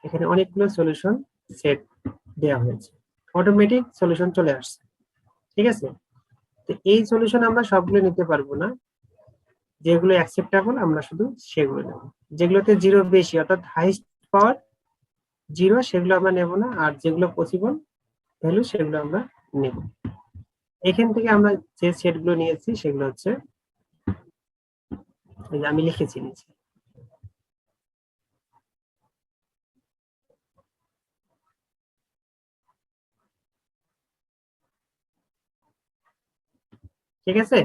এখানে অনেকগুলো solution set দেওয়া হয়েছে, অটোমেটিক সলিউশন চলে আসছে। ঠিক আছে, তো এই সলিউশন আমরা সবগুলো নিতে পারবো না, যেগুলো অ্যাকসেপ্টেবল আমরা শুধু সেগুলো নেব। যেগুলোতে 0 বেশি অর্থাৎ হাইস্ট পাওয়ার 0 সেগুলো আমরা নেব না, আর যেগুলো পসিবল ভ্যালু সেগুলো আমরা নেব। এখান থেকে আমরা যে সেটগুলো নিয়েছি সেগুলো হচ্ছে, আমি লিখেছি নিচে। ঠিক আছে,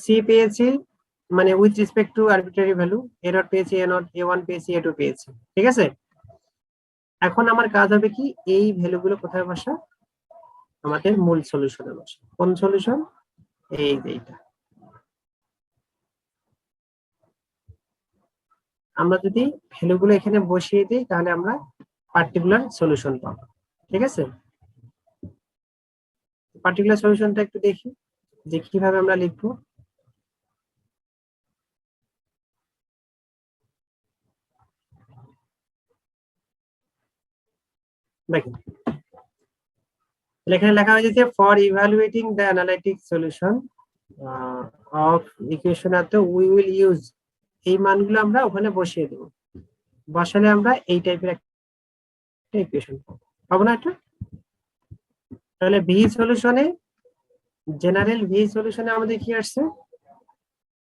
সি পেয়েছি মানে with respect to arbitrary value, error পেয়েছি a0, a1 পেয়েছি, a2 পেয়েছি। ঠিক আছে, এখন আমার কাজ হবে কি, এই ভ্যালুগুলো কোথায় বসা, আমাদের মূল সলিউশনে বসে। কোন সলিউশন? এই যে এইটা। আমরা যদি ভ্যালুগুলো এখানে বসিয়ে দিই তাহলে আমরা পার্টিকুলার সলিউশন পাবো। ঠিক আছে, পার্টিকুলার সলিউশনটা একটু দেখি যে কিভাবে আমরা লিখবো। দেখেন, এখানে লেখা হয়েছে for evaluating the analytic solution of equation এত উই উইল ইউজ, এই মানগুলো আমরা ওখানে বসিয়ে দেব। বসালে আমরা এই টাইপের একটা ইকুয়েশন পাবো না এটা? তাহলে ভি সলিউশনে, জেনারেল ভি সলিউশনে আমাদের কি আসছে,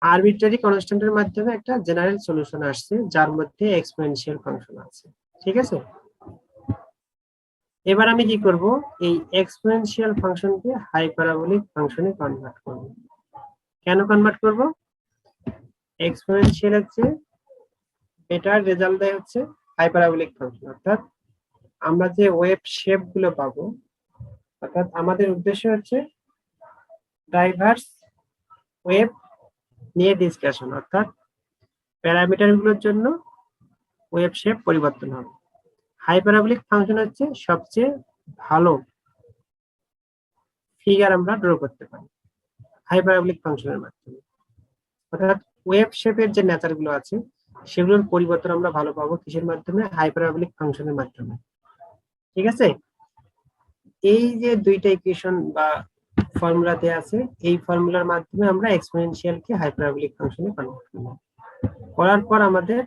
আরবিট্রারি কনস্ট্যান্টের মাধ্যমে একটা জেনারেল সলিউশন আসছে যার মধ্যে এক্সপোনেনশিয়াল ফাংশন আছে। ঠিক আছে, এবার আমি কি করব, এই এক্সপোনেনশিয়াল ফাংশনকে হাইপারাবোলিক ফাংশনে কনভার্ট করব। কেন কনভার্ট করব? এক্সপোনেনশিয়াল হচ্ছে বেটার রেজাল্ট দেয় হচ্ছে হাইপারাবোলিক ফাংশন, অর্থাৎ আমরা যে ওয়েভ শেপ গুলো পাবো, অর্থাৎ আমাদের উদ্দেশ্য হচ্ছে ডাইভার্স ওয়েভ নিয়ে ডিসকাশন, অর্থাৎ প্যারামিটার গুলোর জন্য ওয়েভ শেপ পরিবর্তন হবে। হাইপারাবোলিক ফাংশন হচ্ছে সবচেয়ে ভালো ফিগার আমরা ড্র করতে পারি হাইপারাবোলিক ফাংশনের মাধ্যমে, অর্থাৎ ওয়েভ শেপের যে নেচার গুলো আছে সেগুলোর পরিবর্তন আমরা ভালো পাবো কিসের মাধ্যমে, হাইপারাবোলিক ফাংশনের মাধ্যমে। ঠিক আছে, এই যে দুইটা ইকুয়েশন বা ফর্মুলাতে আছে, এই ফর্মুলার মাধ্যমে আমরা এক্সপোনেনশিয়ালকে হাইপারাবোলিক ফাংশনে কনভার্ট করব। করার পর আমাদের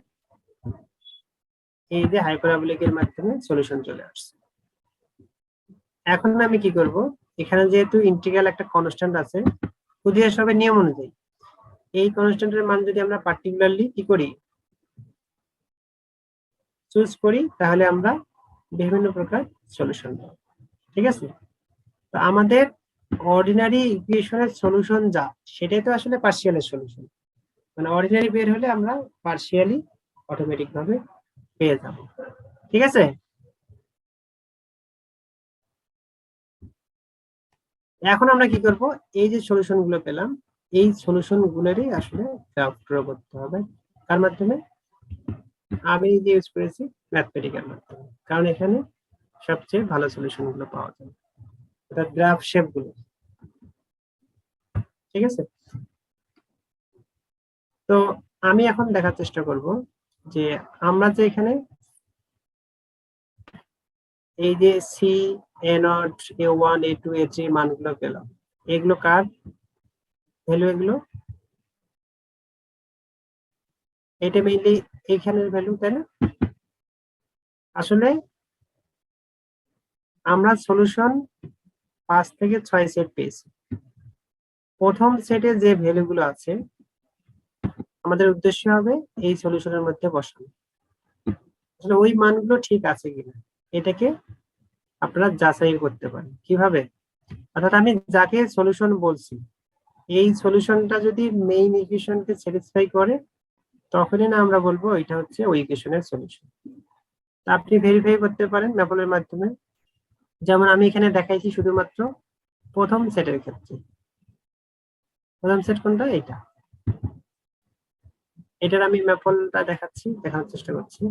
এই যে হাইপারাবোলিক এর মাধ্যমে সলিউশন চলে আসছে। এখন আমি কি করব, এখানে যেহেতু ইন্টিগ্রাল একটা কনস্ট্যান্ট আছে, 𝗙𝗪 নিয়ম অনুযায়ী এই কনস্ট্যান্টের মান যদি আমরা পার্টিকুলারলি কি করি, চুজ করি, তাহলে আমরা বিভিন্ন প্রকার সলিউশন পাবো। ঠিক আছে, তো আমাদের অর্ডিনারি ইকুয়েশনের সলিউশন যা, সেটাই তো আসলে পার্শিয়ালের সলিউশন, মানে অর্ডিনারি বের হলে আমরা পার্শিয়ালি অটোমেটিক ভাবে পেয়ে যাব। ঠিক আছে, এখন আমরা কি করব, এই যে সলিউশন গুলো পেলাম, এই সলিউশন গুলোরই আসলে গ্রাফ ড্র করতে হবে। কার মাধ্যমে? আমি যে ইউজ করেছি ম্যাথমেটিক্যাল মাধ্যমে, কারণ এখানে সবচেয়ে ভালো সলিউশন গুলো পাওয়া যায়, অর্থাৎ গ্রাফ শেপ গুলো। ঠিক আছে, তো আমি এখন দেখার চেষ্টা করব যে আমরা যে এখানে এই যে C, a0, a1, a2, a3 মানগুলো পেলাম, এগুলো কার ভ্যালু? এগুলো এটা মেইনলি এইখানের ভ্যালু, তাই না? আসলে আমরা সলিউশন 5 থেকে 6 সেট পেয়েছি। প্রথম সেটে যে ভ্যালুগুলো আছে আমাদের উদ্দেশ্য হবে এই সলিউশনের মধ্যে বসানো, আসলে ওই মানগুলো ঠিক আছে কিনা। এটাকে আপনারা যাচাই করতে পারেন কিভাবে, অর্থাৎ আমি যাকে সলিউশন বলছি এই সলিউশনটা যদি মেইন ইকুয়েশনকে স্যাটিসফাই করে তখনই না আমরা বলবো এটা হচ্ছে ওই ইকুয়েশনের সলিউশন। আপনি ভেরিফাই করতে পারেন ম্যাপলের মাধ্যমে, যেমন আমি এখানে দেখাইছি শুধুমাত্র প্রথম সেটের ক্ষেত্রে। প্রথম সেট কোনটা? এটা। এটার আমি ম্যাপলটা দেখাচ্ছি, দেখানোর চেষ্টা করছি।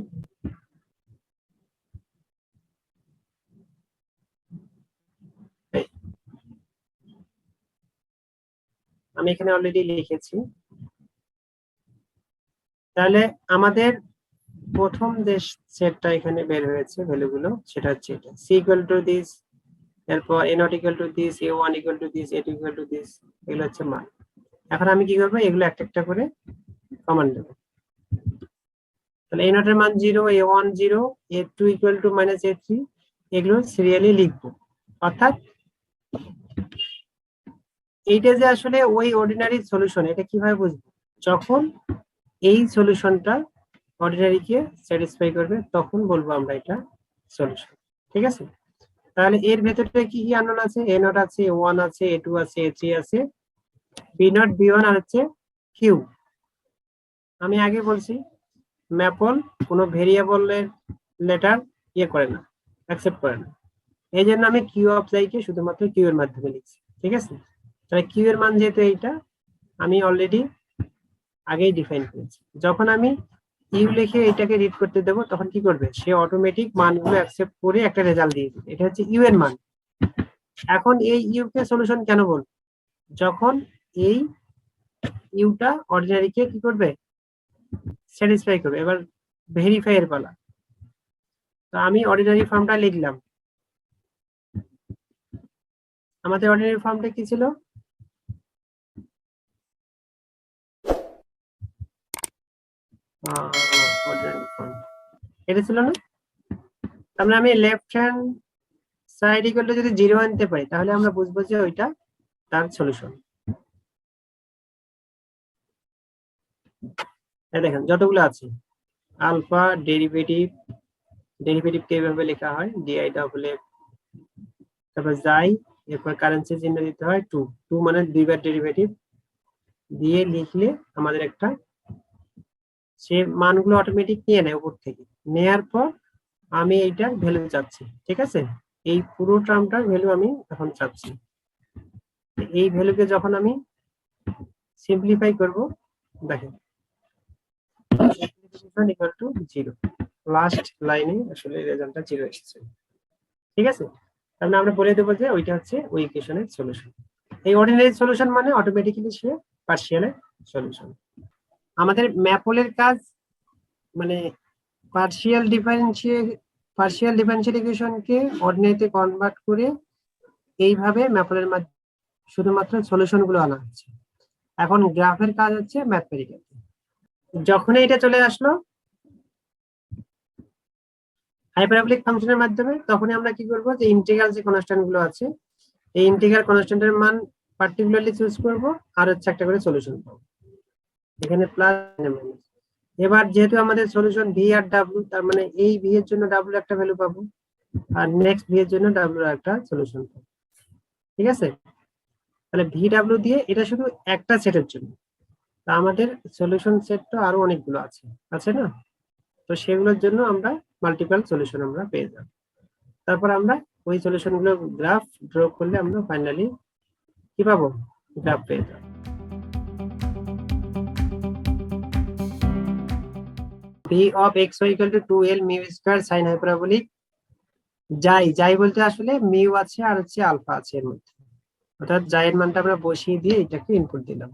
আমি এখানে অলরেডি লিখেছি। তাহলে আমাদের প্রথম যে সেটটা এখানে বের হয়েছে ভ্যালুগুলো সেটা হচ্ছে এটা, c ইকুয়াল টু দিস, এরপর a not equal to this, a1 equal to this, a2 equal to this, এগুলো হচ্ছে মান। এখন আমি কি করবো, এগুলো একটা একটা করে কমান দেবো। তাহলে a নট এর মান 0, a1 0, a2 equal to minus a3, এগুলো সিরিয়ালি লিখবো। অর্থাৎ এইটা যে আসলে ওই অর্ডিনারি সলিউশন, এটা কিভাবে বুঝবো? যখন এই সলিউশনটা অর্ডিনারিকে স্যাটিসফাই করবে তখন বলবো আমরা এটা সলিউশন। ঠিক আছে? তাহলে এর ভেতরে কি কি আননোন আছে? a নট আছে, a1 আছে, a2 আছে, a3 আছে, b নট, b1 আর হচ্ছে q। আমি আগে বলছি ম্যাপল কোনো ভেরিয়েবলের লেটার ইয়ে করে না, অ্যাকসেপ্ট করে না। এই জন্য আমি 𝗙𝗪 শুধুমাত্র q এর মাধ্যমে লিখছি। ঠিক আছে? তাহলে q এর মান যেহেতু এইটা আমি অলরেডি আগেই ডিফাইন করেছি। যখন আমি ইউ লিখে এটাকে রিড করতে দেবো তখন কি করবে, সে অটোমেটিক মানগুলো অ্যাকসেপ্ট করে একটা রেজাল্ট দিয়ে দেবে। এটা হচ্ছে ইউ এর মান। এখন এই ইউ কে সলিউশন কেন বল, যখন এই ইউটা অর্ডিনারিকে কি করবে, স্যাটিসফাই করবে। এবার ভেরিফাই এর পালা। তো আমি অর্ডিনারি ফর্মটা লিখলাম। আমাদের অর্ডিনারি ফর্মটা কি ছিল? এটা ছিল না? তাহলে আমি left hand side equal to যদি 0 আনতে পারি তাহলে আমরা বুঝবো যে ওইটা তার সলিউশন। দেখেন যতগুলো আছে, আলফা ডেরিভেটিভ, ডেরিভেটিভকে এইভাবে লেখা হয় 𝗷𝗵𝗆𝗆, তারপর যাই, এরপর কারেন্সি চিহ্ন দিতে হয় 2, 2 মানে দুইবার ডেরিভেটিভ দিয়ে লিখলে আমাদের একটা সে মানগুলো অটোমেটিক নিয়ে নেয় উপর থেকে। নেয়ার পর আমি এইটার ভ্যালু চাচ্ছি। ঠিক আছে? এই পুরো টার্মটার ভ্যালু আমি এখন চাচ্ছি। এই ভ্যালুকে যখন আমি সিম্পলিফাই করব, দেখেন ইকুয়াল টু 0, লাস্ট লাইনে আসলে রেজাল্টটা 0 এসেছে। ঠিক আছে? তাহলে আমরা বলে দেবো যে ওইটা হচ্ছে ওই ইকুয়েশনের সলিউশন। এই অর্ডিনারি সলিউশন মানে অটোমেটিক্যালি সে পার্শিয়ালের সলিউশন। আমাদের ম্যাপলের কাজ মানে পার্শিয়াল ডিফারেনশিয়াল ইকুয়েশনকে অর্ডিনারিতে কনভার্ট করে এইভাবে ম্যাপলের মাধ্যমে শুধুমাত্র সলিউশন গুলো আনা হচ্ছে। এখন গ্রাফের কাজ হচ্ছে ম্যাথমেটিক্যাল। যখনই এটা চলে আসলো হাইপারবোলিক ফাংশনের মাধ্যমে তখনই আমরা কি করব, যে ইন্টিগ্রাল যে কনস্ট্যান্ট গুলো আছে এই ইন্টিগ্রাল কনস্ট্যান্টের মান পার্টিকুলারলি চুজ করব আর হচ্ছে একটা করে সলিউশন পাবো। এখানে প্লাস মাইনাস। এবার যেহেতু আমাদের সলিউশন ভি আর ডাব্লিউ, তার মানে এই ভি এর জন্য ডাব্লিউ একটা ভ্যালু পাবো আর নেক্সট ভি এর জন্য ডাব্লিউ একটা সলিউশন পাবো। ঠিক আছে? তাহলে ভি ডাব্লিউ দিয়ে এটা শুধু একটা সেটের জন্য, তা আমাদের সলিউশন সেট তো আরো অনেকগুলো আছে না? তো সেগুলোর জন্য আমরা মাল্টিপল সলিউশন আমরা পেয়ে যাব। তারপর আমরা ওই সলিউশন গুলো গ্রাফ ড্র করলে আমরা ফাইনালি কি পাবো, গ্রাফ পেয়ে যাব। V of X Y equal to 2l mu square sine hyperbolic যাই বলতে আসলে মিউ আছে আর হচ্ছে আলফা আছে এর মধ্যে, অর্থাৎ যাই এর মানটা আমরা বসিয়ে দিয়ে এটাকে ইনপুট দিলাম।